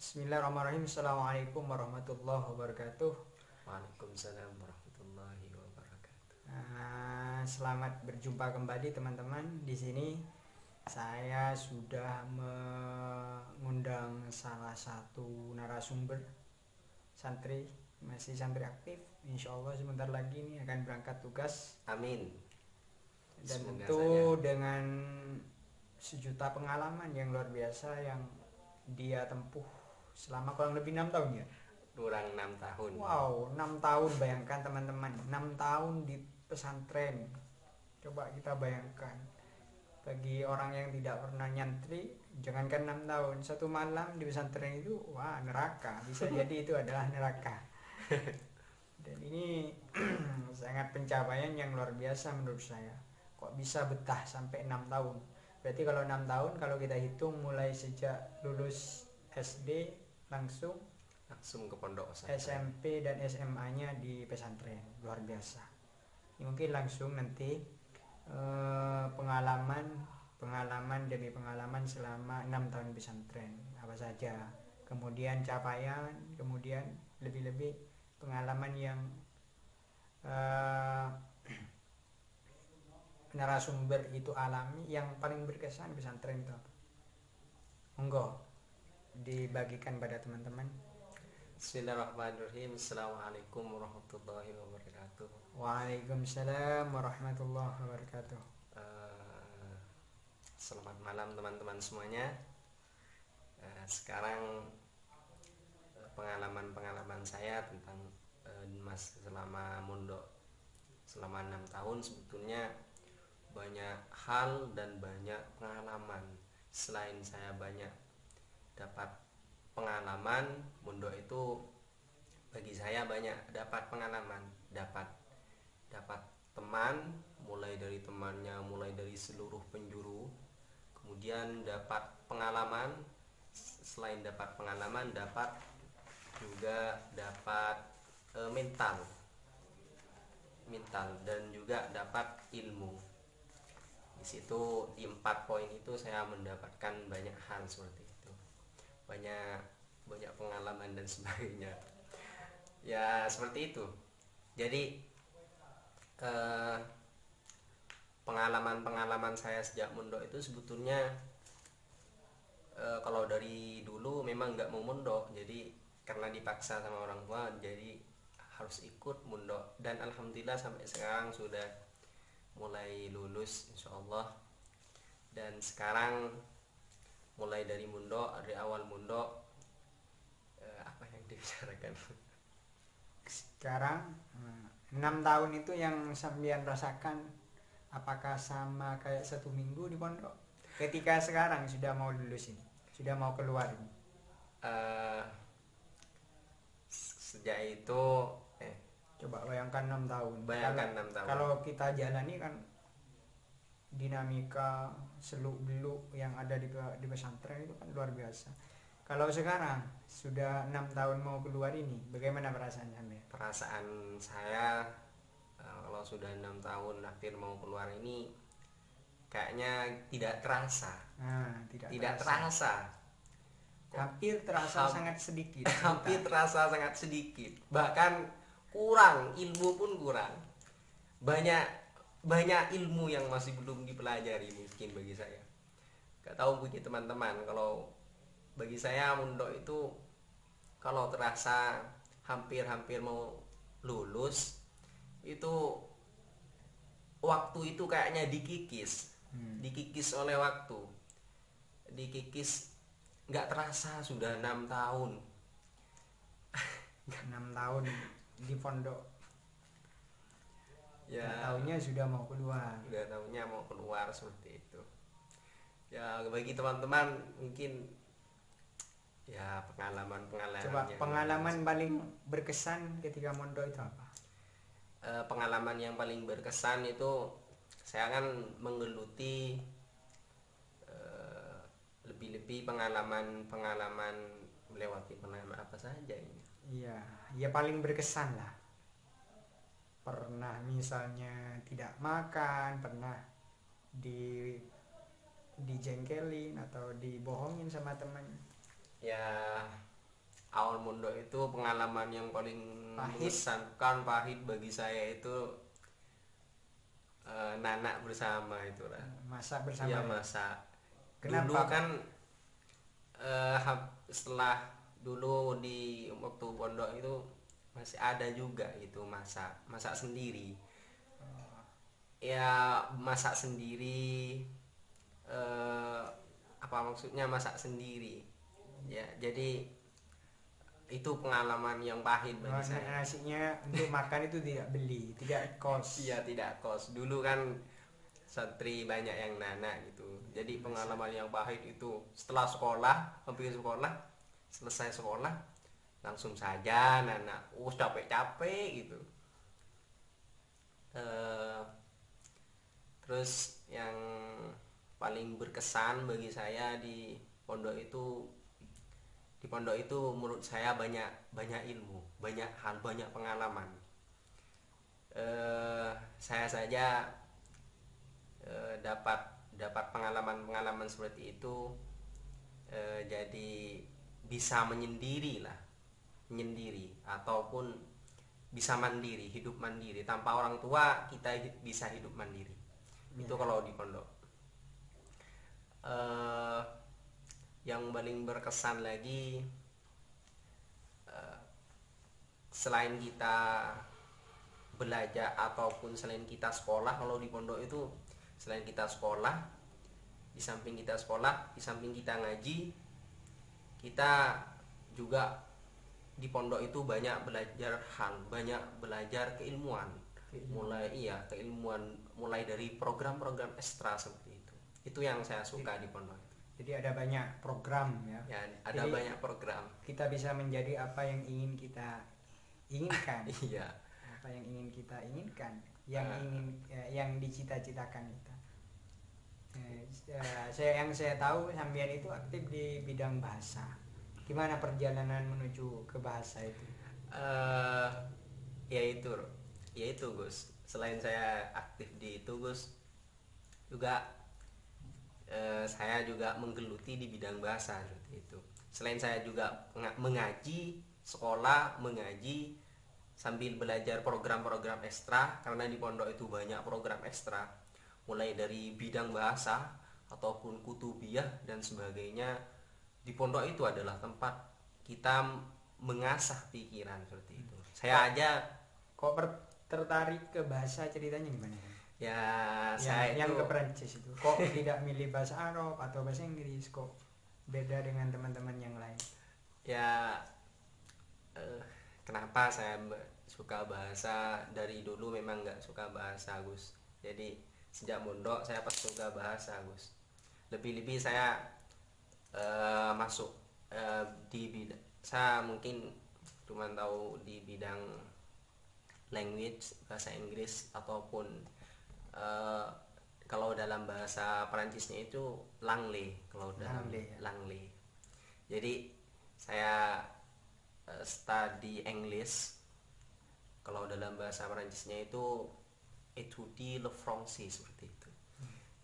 Bismillahirrahmanirrahim. Assalamualaikum warahmatullahi wabarakatuh. Waalaikumsalam warahmatullahi wabarakatuh. Selamat berjumpa kembali teman-teman. Di sini saya sudah mengundang salah satu narasumber santri, masih santri aktif. Insya Allah sebentar lagi ini akan berangkat tugas. Amin. Dan Semoga tentu saja. dengan sejuta pengalaman yang luar biasa yang dia tempuh selama kurang lebih 6 tahun ya. Kurang 6 tahun. Wow, 6 tahun, bayangkan teman-teman, 6 tahun di pesantren. Coba kita bayangkan, bagi orang yang tidak pernah nyantri, jangankan 6 tahun, satu malam di pesantren itu, wah, neraka. Bisa jadi itu adalah neraka. Dan ini sangat pencapaian yang luar biasa menurut saya. Kok bisa betah sampai 6 tahun? Berarti kalau 6 tahun, kalau kita hitung mulai sejak lulus SD langsung Langsung ke pondok pesantren. SMP dan SMA-nya di pesantren, luar biasa. Ini mungkin langsung nanti pengalaman demi pengalaman selama 6 tahun pesantren apa saja, kemudian capaian, kemudian lebih-lebih pengalaman yang narasumber itu alami yang paling berkesan pesantren itu apa? Monggo dibagikan pada teman-teman. Bismillahirrahmanirrahim. Assalamualaikum warahmatullahi wabarakatuh. Waalaikumsalam warahmatullahi wabarakatuh. Eh, Selamat malam teman-teman semuanya. Sekarang pengalaman saya tentang Mas selama mondok selama 6 tahun sebetulnya banyak hal dan banyak pengalaman. Selain saya banyak dapat pengalaman, mondok itu bagi saya banyak dapat pengalaman, dapat teman, mulai dari seluruh penjuru. Kemudian dapat pengalaman, selain dapat pengalaman dapat juga dapat mental dan juga dapat ilmu. Di situ di 4 poin itu saya mendapatkan banyak hal seperti itu, banyak pengalaman dan sebagainya ya, seperti itu. Jadi pengalaman saya sejak mondok itu sebetulnya kalau dari dulu memang nggak mau mondok, jadi karena dipaksa sama orang tua jadi harus ikut mondok, dan alhamdulillah sampai sekarang sudah mulai lulus insya Allah. Dan sekarang mulai dari mondok, dari awal mondok, apa yang dibicarakan Sekarang 6 tahun itu yang sampean rasakan, apakah sama kayak 1 minggu di pondok ketika sekarang sudah mau lulus ini, sudah mau keluar ini? Eh, Sejak itu Coba bayangkan 6 tahun. bayangkan 6 tahun. Kalau kita jalani kan dinamika seluk beluk yang ada di pesantren itu kan luar biasa. Kalau sekarang sudah 6 tahun mau keluar ini, bagaimana perasaan Anda? Perasaan saya kalau sudah 6 tahun hampir mau keluar ini kayaknya tidak terasa. Tidak terasa. Hampir terasa sangat sedikit. Hampir terasa sangat sedikit, bahkan kurang, ilmu pun kurang. Banyak ilmu yang masih belum dipelajari mungkin bagi saya. Gak tahu bagi teman-teman. Kalau bagi saya mondok itu kalau terasa hampir mau lulus itu, waktu itu kayaknya dikikis oleh waktu, dikikis, nggak terasa sudah 6 tahun. 6 tahun di pondok, Ya, tahunnya sudah mau keluar. udah tahunya mau keluar seperti itu. Ya bagi teman-teman mungkin ya pengalaman Coba yang pengalaman paling berkesan ketika mondok itu apa? pengalaman yang paling berkesan itu saya kan menggeluti lebih-lebih pengalaman melewati pengalaman apa saja ini. Iya, ya paling berkesan lah. Pernah misalnya tidak makan, pernah dijengkelin atau dibohongin sama teman. Ya awal mondok itu pengalaman yang paling Pahit. mengesankan, pahit bagi saya itu nanak bersama itulah. Masak bersama Iya ya. masak. Dulu Kenapa, Pak? kan setelah dulu di waktu pondok itu masih ada juga itu masak masak sendiri. Ya masak sendiri, eh, apa maksudnya masak sendiri ya, jadi itu pengalaman yang pahit bagi saya. Nasinya untuk makan itu tidak beli, tidak kos. Iya tidak kos, dulu kan santri banyak yang nanak gitu, jadi pengalaman yang pahit itu setelah sekolah, hampir sekolah, selesai sekolah langsung saja nanak, capek-capek gitu. Eh, Terus yang paling berkesan bagi saya di pondok itu menurut saya banyak banyak ilmu, banyak hal, banyak pengalaman. Saya saja dapat dapat pengalaman-pengalaman seperti itu, jadi bisa menyendiri lah, menyendiri ataupun bisa mandiri, hidup mandiri tanpa orang tua, kita bisa hidup mandiri. Itu kalau di pondok. eh, yang paling berkesan lagi, selain kita belajar ataupun selain kita sekolah, kalau di pondok itu selain kita sekolah, di samping kita ngaji, kita juga di pondok itu banyak belajar hal, banyak belajar keilmuan. Mulai dari program-program ekstra seperti itu. Itu yang saya suka di pondok itu. Jadi ada banyak program ya. Ya, ada Jadi banyak program. kita bisa menjadi apa yang ingin kita inginkan. Iya. Apa yang ingin kita inginkan, yang dicita-citakan kita. Saya tahu sampean itu aktif di bidang bahasa. Gimana perjalanan menuju ke bahasa itu? eh ya itu Gus, selain saya aktif di itu Gus, juga saya juga menggeluti di bidang bahasa seperti itu. Selain saya juga mengaji, sekolah mengaji sambil belajar program-program ekstra, karena di pondok itu banyak program ekstra, mulai dari bidang bahasa ataupun kutubiyah dan sebagainya. Di pondok itu adalah tempat kita mengasah pikiran seperti itu. Saya aja Kok tertarik ke bahasa, ceritanya gimana? ya, Yang, saya yang itu ke Perancis itu kok tidak milih bahasa Arab atau bahasa Inggris, kok beda dengan teman-teman yang lain? ya, kenapa saya suka bahasa, dari dulu memang nggak suka bahasa Gus. Jadi sejak mondok saya pas suka bahasa Gus. Lebih-lebih saya masuk di bidang, saya mungkin cuma tahu di bidang language, bahasa Inggris, ataupun eh, kalau dalam bahasa Perancisnya itu langlais, kalau dalam Langlais, ya. langlais. Jadi saya study English, kalau dalam bahasa Perancisnya itu étudier le français seperti itu.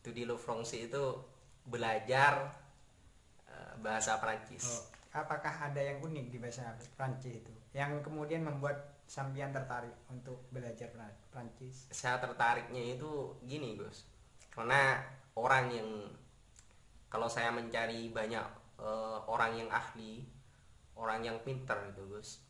Étudier le français itu belajar bahasa Perancis. Apakah ada yang unik di bahasa Prancis itu yang kemudian membuat sampean tertarik untuk belajar Prancis? Saya tertariknya itu gini Gus, karena orang yang, kalau saya mencari banyak orang yang ahli, orang yang pintar itu Gus,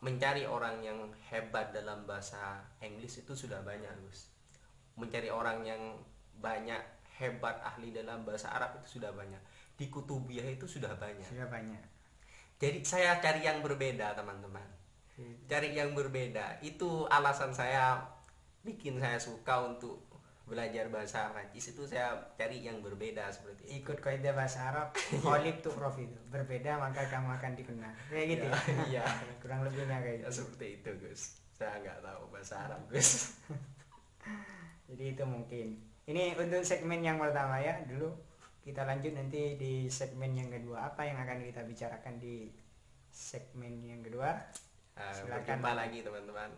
mencari orang yang hebat dalam bahasa Inggris itu sudah banyak Gus. Mencari orang yang banyak hebat ahli dalam bahasa Arab itu sudah banyak. Di kutubiyah itu sudah banyak. Sudah banyak. Jadi saya cari yang berbeda teman-teman. Cari yang berbeda. Itu alasan saya, bikin saya suka untuk belajar bahasa Prancis itu, saya cari yang berbeda seperti itu. Ikut kaidah bahasa Arab, kholif tuh prof itu. Berbeda maka kamu akan dikenal. Kayak gitu ya. Iya. Kurang lebihnya kayak Ya, gitu. seperti itu Gus. Saya nggak tahu bahasa Arab Gus. Jadi itu mungkin. Ini untuk segmen yang pertama ya. Dulu kita lanjut nanti di segmen yang kedua. Apa yang akan kita bicarakan di segmen yang kedua? Silakan. Berjumpa lagi teman-teman.